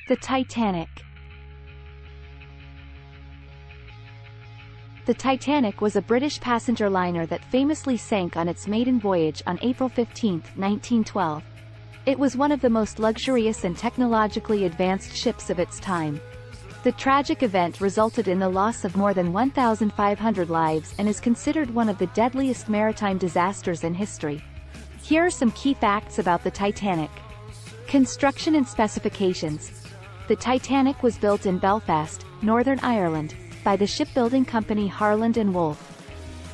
The Titanic. The Titanic was a British passenger liner that famously sank on its maiden voyage on April 15, 1912. It was one of the most luxurious and technologically advanced ships of its time. The tragic event resulted in the loss of more than 1,500 lives and is considered one of the deadliest maritime disasters in history. Here are some key facts about the Titanic. Construction and specifications. The Titanic was built in Belfast, Northern Ireland, by the shipbuilding company Harland & Wolff.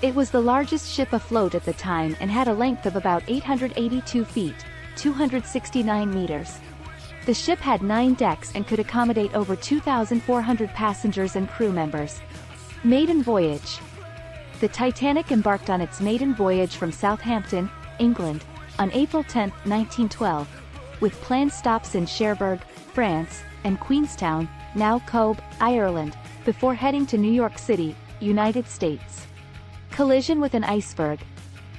It was the largest ship afloat at the time and had a length of about 882 feet, 269 meters. The ship had 9 decks and could accommodate over 2,400 passengers and crew members. Maiden voyage. The Titanic embarked on its maiden voyage from Southampton, England, on April 10, 1912, with planned stops in Cherbourg, France, and Queenstown, now Cobh, Ireland, before heading to New York City, United States. Collision with an iceberg.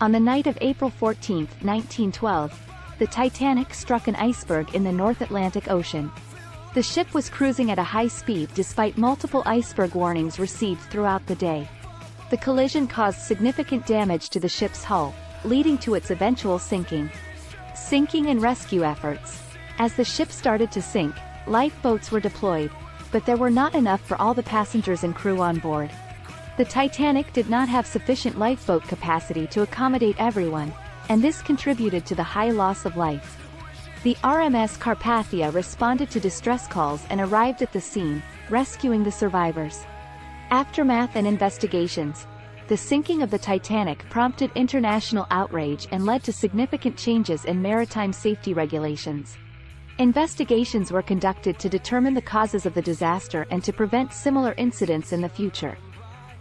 On the night of April 14, 1912, the Titanic struck an iceberg in the North Atlantic Ocean. The ship was cruising at a high speed despite multiple iceberg warnings received throughout the day. The collision caused significant damage to the ship's hull, leading to its eventual sinking. Sinking and rescue efforts. As the ship started to sink, lifeboats were deployed, but there were not enough for all the passengers and crew on board. The Titanic did not have sufficient lifeboat capacity to accommodate everyone, and this contributed to the high loss of life. The RMS Carpathia responded to distress calls and arrived at the scene, rescuing the survivors. Aftermath and investigations. The sinking of the Titanic prompted international outrage and led to significant changes in maritime safety regulations. Investigations were conducted to determine the causes of the disaster and to prevent similar incidents in the future.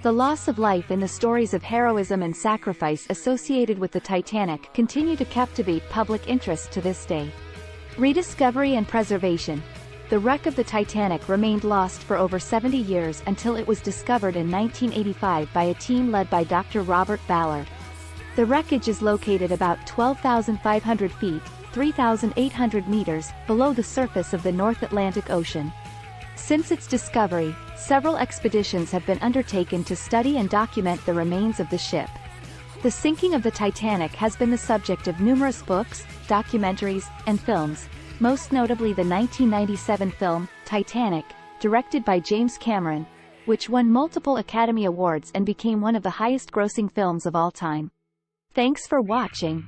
The loss of life in the stories of heroism and sacrifice associated with the Titanic continue to captivate public interest to this day. Rediscovery and preservation. The wreck of the Titanic remained lost for over 70 years until it was discovered in 1985 by a team led by Dr. Robert Ballard. The wreckage is located about 12,500 feet, 3,800 meters, below the surface of the North Atlantic Ocean. Since its discovery, several expeditions have been undertaken to study and document the remains of the ship. The sinking of the Titanic has been the subject of numerous books, documentaries, and films, most notably the 1997 film, Titanic, directed by James Cameron, which won multiple Academy Awards and became one of the highest-grossing films of all time. Thanks for watching.